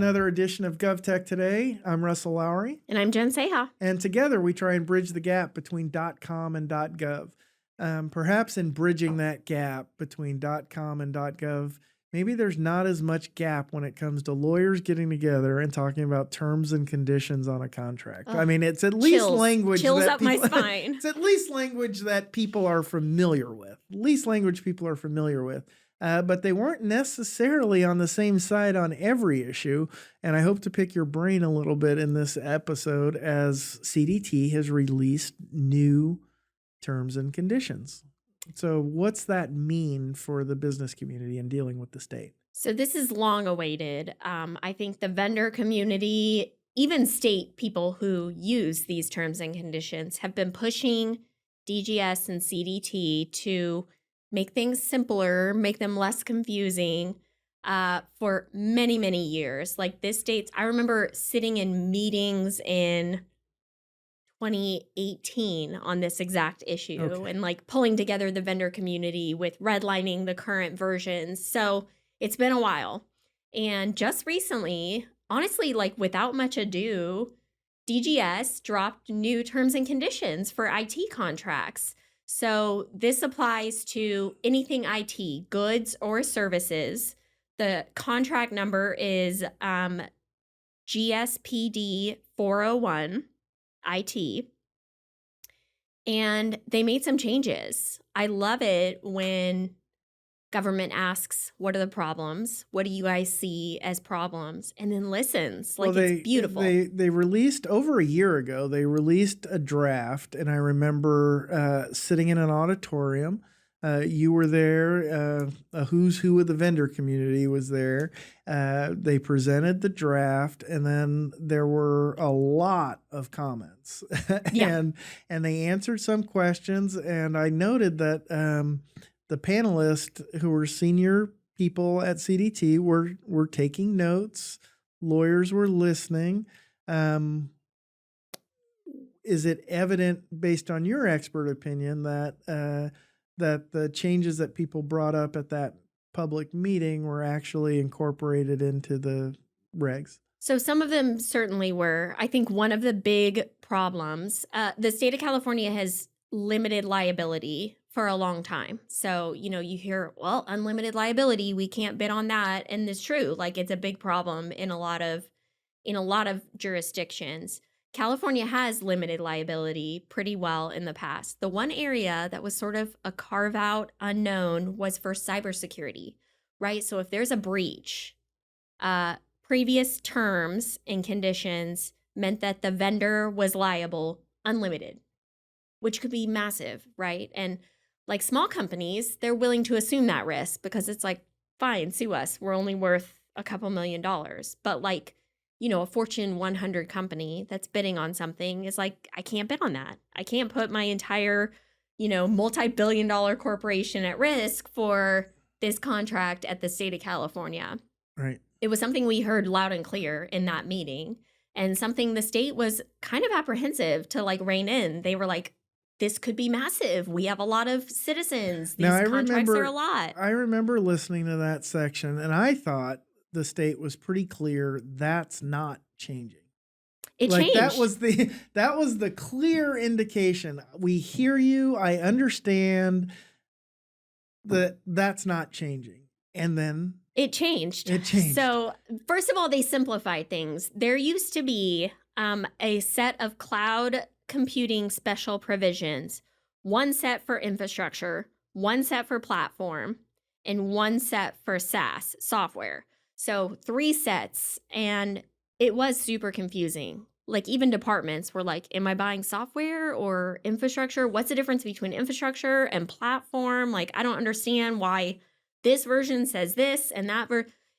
another edition of Gov Tech Today. I'm Russell Lowery. And I'm Jen Saha. And together we try and bridge the gap between .com and .gov. Perhaps in bridging that gap between .com and .gov, maybe there's not as much gap when it comes to lawyers getting together and talking about terms and conditions on a contract. I mean, it's at least language chills that up my spine. It's at least language that people are familiar with. But they weren't necessarily on the same side on every issue. And I hope to pick your brain a little bit in this episode as CDT has released new terms and conditions. So what's that mean for the business community in dealing with the state? So this is long awaited. I think the vendor community, even state people who use these terms and conditions, have been pushing DGS and CDT to make things simpler, make them less confusing for many, many years. Like this dates, I remember sitting in meetings in 2018 on this exact issue and like pulling together the vendor community with redlining the current versions. So it's been a while. And just recently, honestly, like without much ado, DGS dropped new terms and conditions for IT contracts. So this applies to anything IT, goods or services. The contract number is GSPD 401 IT. And they made some changes. I love it when government asks, what are the problems? What do you guys see as problems? And then listens. Like, it's beautiful. They released over a year ago, they released a draft. And I remember sitting in an auditorium. You were there. A who's who of the vendor community was there. They presented the draft, and then there were a lot of comments. and they answered some questions. And I noted that the panelists who were senior people at CDT were taking notes. Lawyers were listening. Is it evident, based on your expert opinion, that the changes that people brought up at that public meeting were actually incorporated into the regs? So some of them certainly were. I think one of the big problems, the state of California has limited liability for a long time. So, you hear, well, unlimited liability, we can't bid on that. And it's true. Like, it's a big problem in a lot of jurisdictions. California has limited liability pretty well in the past. The one area that was sort of a carve out unknown was for cybersecurity, right? So if there's a breach, previous terms and conditions meant that the vendor was liable unlimited, which could be massive, right? And like small companies, they're willing to assume that risk because it's like, fine, sue us. We're only worth a couple $1 million. But like, a Fortune 100 company that's bidding on something is like, I can't bid on that. I can't put my entire, multi-billion-dollar corporation at risk for this contract at the state of California. Right. It was something we heard loud and clear in that meeting, and something the state was kind of apprehensive to like rein in. They were like, this could be massive. We have a lot of citizens. These contracts are a lot. I remember listening to that section, and I thought the state was pretty clear that's not changing. It changed. That was the clear indication. We hear you. I understand that that's not changing. And then it changed. So first of all, they simplified things. There used to be a set of cloud computing special provisions, one set for infrastructure, one set for platform, and one set for SaaS software. So 3 sets, and it was super confusing. Like even departments were like, am I buying software or infrastructure? What's the difference between infrastructure and platform? Like, I don't understand why this version says this and that.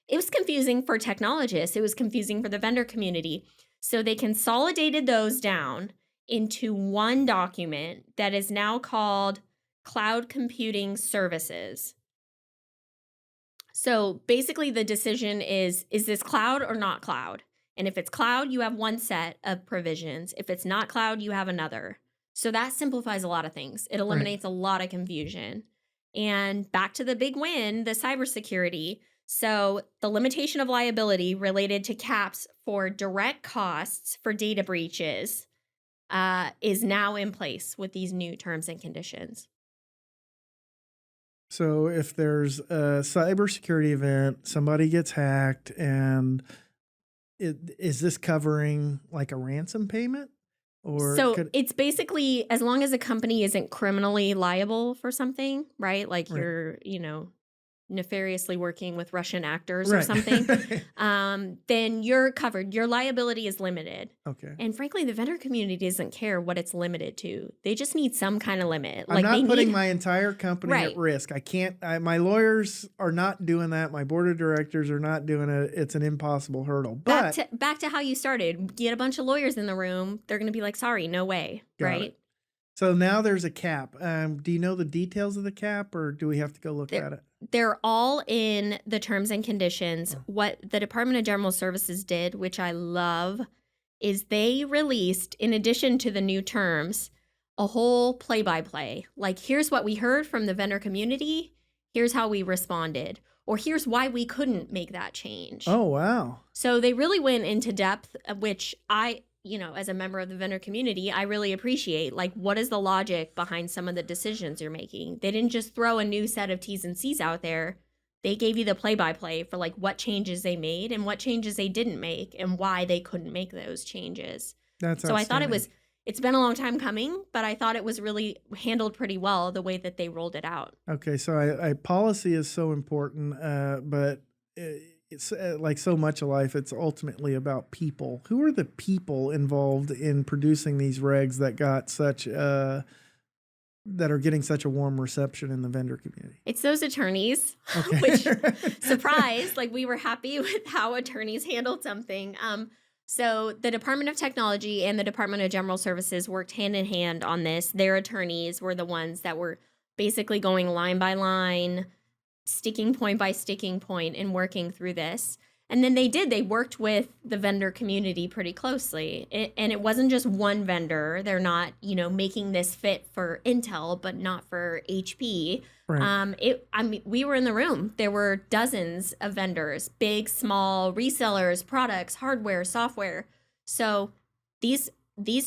It was confusing for technologists. It was confusing for the vendor community. So they consolidated those down into one document that is now called Cloud Computing Services. So basically the decision is this cloud or not cloud? And if it's cloud, you have one set of provisions. If it's not cloud, you have another. So that simplifies a lot of things. It eliminates a lot of confusion. And back to the big win, the cybersecurity. So the limitation of liability related to caps for direct costs for data breaches is now in place with these new terms and conditions. So if there's a cybersecurity event, somebody gets hacked, and is this covering like a ransom payment? Or So it's basically, as long as a company isn't criminally liable for something, right? Like Right. you're, nefariously working with Russian actors or Right. something, then you're covered. Your liability is limited. Okay. And frankly, the vendor community doesn't care what it's limited to. They just need some kind of limit. I'm not putting need, my entire company Right. at risk. I can't. my lawyers are not doing that. My board of directors are not doing it. It's an impossible hurdle. But back to how you started. Get a bunch of lawyers in the room. They're going to be like, sorry, no way. Right. It. So now there's a cap. Do you know the details of the cap, or do we have to go look at it? They're all in the terms and conditions. Oh. What the Department of General Services did, which I love, is they released, in addition to the new terms, a whole play-by-play. Like, here's what we heard from the vendor community. Here's how we responded. Or here's why we couldn't make that change. Oh, wow. So they really went into depth, which I, as a member of the vendor community, I really appreciate. Like, what is the logic behind some of the decisions you're making? They didn't just throw a new set of T's and C's out there. They gave you the play-by-play for like what changes they made and what changes they didn't make and why they couldn't make those changes. That's so I thought it's been a long time coming, but I thought it was really handled pretty well the way that they rolled it out. Okay, so policy is so important, but it's like so much of life, it's ultimately about people. Who are the people involved in producing these regs that got such that are getting such a warm reception in the vendor community? It's those attorneys, okay. Which, surprise, like we were happy with how attorneys handled something. So the Department of Technology and the Department of General Services worked hand in hand on this. Their attorneys were the ones that were basically going line by line, sticking point by sticking point, and working through this. And then they worked with the vendor community pretty closely. And it wasn't just one vendor. They're not, making this fit for Intel, but not for HP. Right. We were in the room. There were dozens of vendors, big, small, resellers, products, hardware, software. So these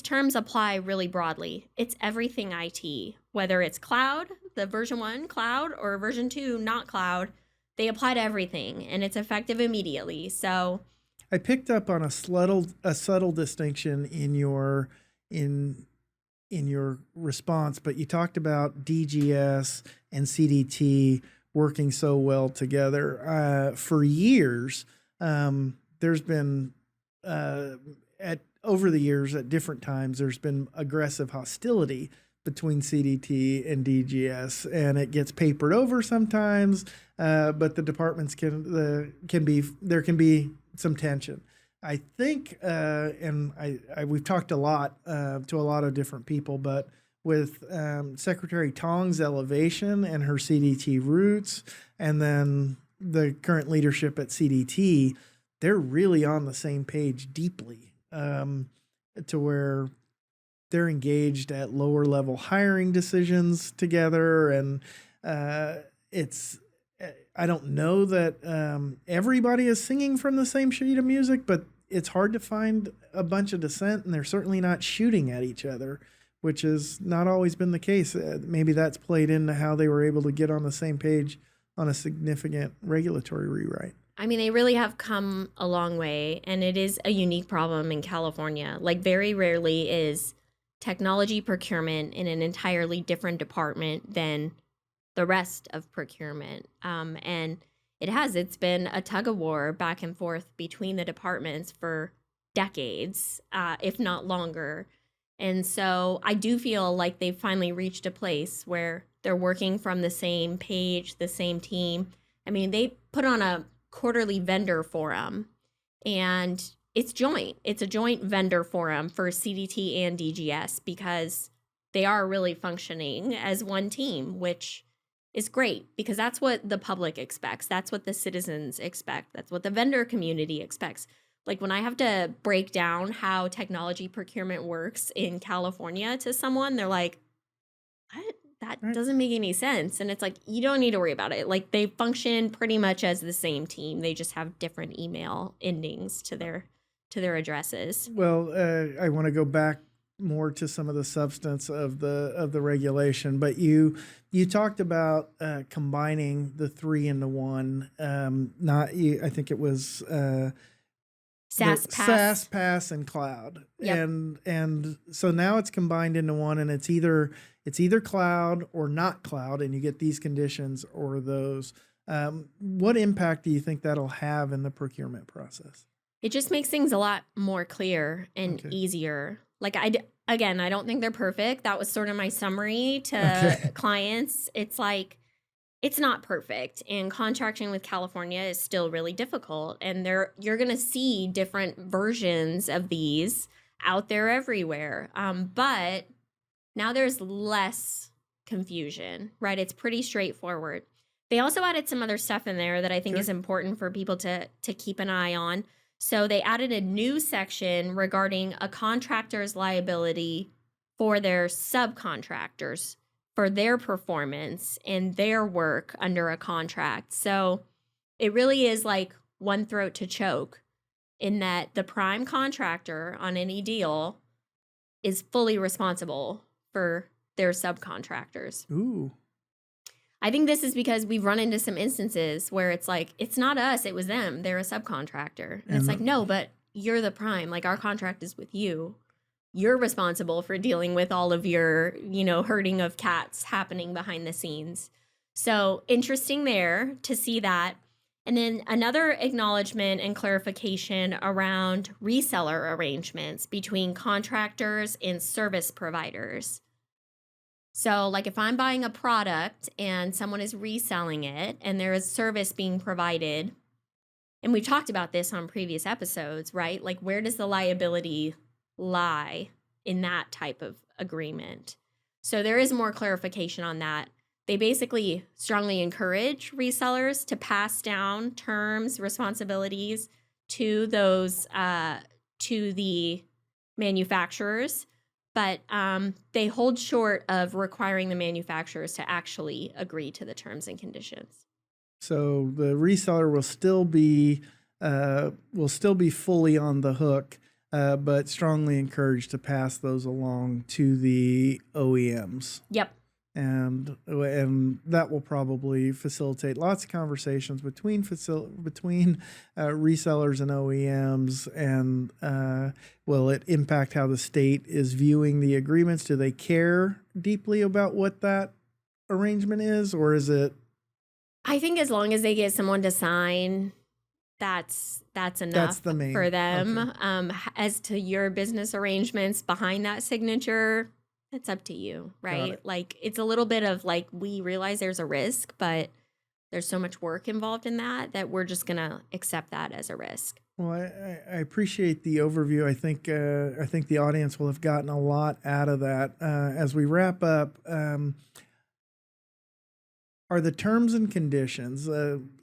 terms apply really broadly. It's everything IT, whether it's cloud, the version 1 cloud, or version 2 not cloud. They apply to everything, and it's effective immediately. So I picked up on a subtle distinction in your response, but you talked about DGS and CDT working so well together. For years, there's been over the years at different times, there's been aggressive hostility between CDT and DGS, and it gets papered over sometimes, but the departments there can be some tension. I think, and we've talked a lot to a lot of different people, but with Secretary Tong's elevation and her CDT roots, and then the current leadership at CDT, they're really on the same page deeply, to where they're engaged at lower level hiring decisions together. And I don't know that everybody is singing from the same sheet of music, but it's hard to find a bunch of dissent, and they're certainly not shooting at each other, which has not always been the case. Maybe that's played into how they were able to get on the same page on a significant regulatory rewrite. I mean, they really have come a long way, and it is a unique problem in California. Like, very rarely is technology procurement in an entirely different department than the rest of procurement. And it's been a tug of war back and forth between the departments for decades, if not longer. And so I do feel like they've finally reached a place where they're working from the same page, the same team. I mean, they put on a quarterly vendor forum, and it's joint. It's a joint vendor forum for CDT and DGS because they are really functioning as one team, which is great because that's what the public expects. That's what the citizens expect. That's what the vendor community expects. Like, when I have to break down how technology procurement works in California to someone, they're like, what? that Right. doesn't make any sense. And it's like, you don't need to worry about it. Like, they function pretty much as the same team. They just have different email endings to their addresses. Well, I want to go back more to some of the substance of the regulation, but you talked about combining the three into one. I think it was SaaS Pass. Pass and Cloud. Yep. And so now it's combined into one, and it's either cloud or not cloud, and you get these conditions or those. What impact do you think that'll have in the procurement process? It just makes things a lot more clear and easier. Like, I don't think they're perfect. That was sort of my summary to clients. It's like, it's not perfect, and contracting with California is still really difficult. And you're going to see different versions of these out there everywhere. But now there's less confusion, right? It's pretty straightforward. They also added some other stuff in there that I think is important for people to keep an eye on. So they added a new section regarding a contractor's liability for their subcontractors for their performance and their work under a contract. So it really is like one throat to choke, in that the prime contractor on any deal is fully responsible for their subcontractors. Ooh. I think this is because we've run into some instances where it's like, it's not us, it was them. They're a subcontractor. And it's like, no, but you're the prime. Like, our contract is with you. You're responsible for dealing with all of your, herding of cats happening behind the scenes. So interesting there to see that. And then another acknowledgement and clarification around reseller arrangements between contractors and service providers. So, like, if I'm buying a product and someone is reselling it and there is service being provided, and we've talked about this on previous episodes, right? Like, where does the liability lie in that type of agreement? So there is more clarification on that. They basically strongly encourage resellers to pass down terms, responsibilities to those, to the manufacturers. But they hold short of requiring the manufacturers to actually agree to the terms and conditions. So the reseller will still be fully on the hook, but strongly encouraged to pass those along to the OEMs. Yep. And that will probably facilitate lots of conversations between resellers and OEMs. And will it impact how the state is viewing the agreements? Do they care deeply about what that arrangement is, or is it? I think as long as they get someone to sign, that's enough for them. Okay. As to your business arrangements behind that signature, it's up to you, right? Like, it's a little bit of like, we realize there's a risk, but there's so much work involved in that we're just going to accept that as a risk. Well, I appreciate the overview. I think the audience will have gotten a lot out of that. As we wrap up, are the terms and conditions,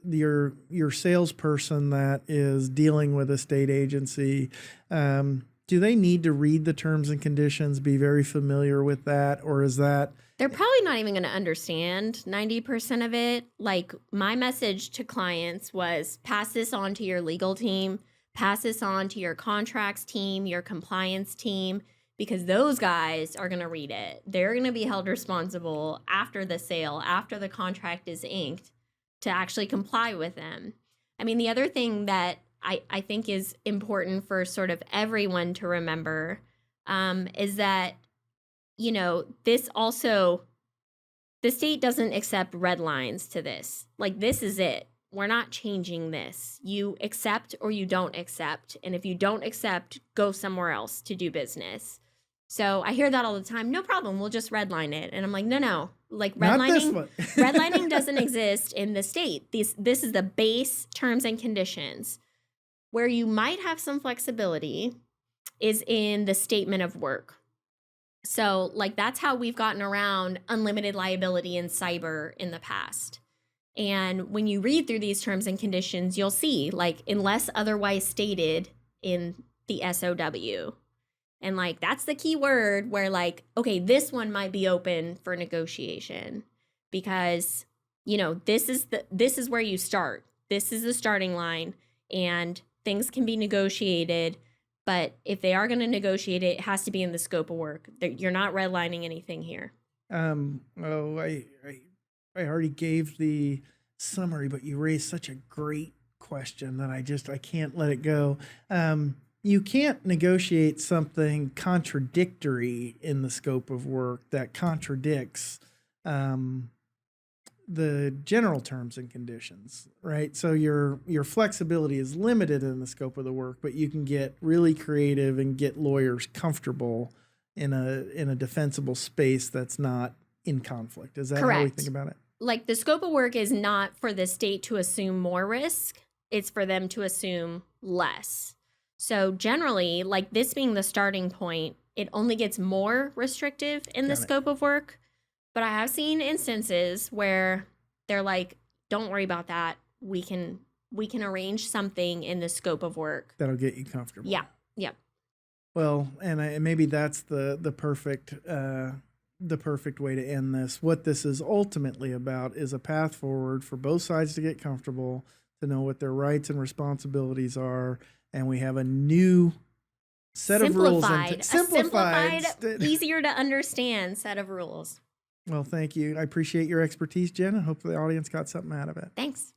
your salesperson that is dealing with a state agency, do they need to read the terms and conditions, be very familiar with that, or is that? They're probably not even going to understand 90% of it. Like, my message to clients was, pass this on to your legal team, pass this on to your contracts team, your compliance team, because those guys are going to read it. They're going to be held responsible after the sale, after the contract is inked, to actually comply with them. I mean, the other thing that I think is important for sort of everyone to remember is that, this also, the state doesn't accept red lines to this. Like, this is it. We're not changing this. You accept or you don't accept. And if you don't accept, go somewhere else to do business. So I hear that all the time. No problem. We'll just redline it. And I'm like, no. Like, redlining doesn't exist in the state. This is the base terms and conditions. Where you might have some flexibility is in the statement of work. So, like, that's how we've gotten around unlimited liability in cyber in the past. And when you read through these terms and conditions, you'll see, like, unless otherwise stated in the SOW, And like, that's the key word where like, okay, this one might be open for negotiation because, this is where you start. This is the starting line and things can be negotiated. But if they are going to negotiate it, it has to be in the scope of work. You're not redlining anything here. I already gave the summary, but you raised such a great question that I can't let it go. You can't negotiate something contradictory in the scope of work that contradicts the general terms and conditions, right? So your flexibility is limited in the scope of the work, but you can get really creative and get lawyers comfortable in a defensible space that's not in conflict. Is that Correct. how we think about it? Like the scope of work is not for the state to assume more risk. It's for them to assume less. So generally, like this being the starting point, it only gets more restrictive in the scope of work. But I have seen instances where they're like, don't worry about that. We can arrange something in the scope of work that'll get you comfortable. Yeah. Yeah. Well, and maybe that's the perfect way to end this. What this is ultimately about is a path forward for both sides to get comfortable, to know what their rights and responsibilities are, and we have a new set of rules. Simplified, easier to understand set of rules. Well, thank you. I appreciate your expertise, Jen. I hope the audience got something out of it. Thanks.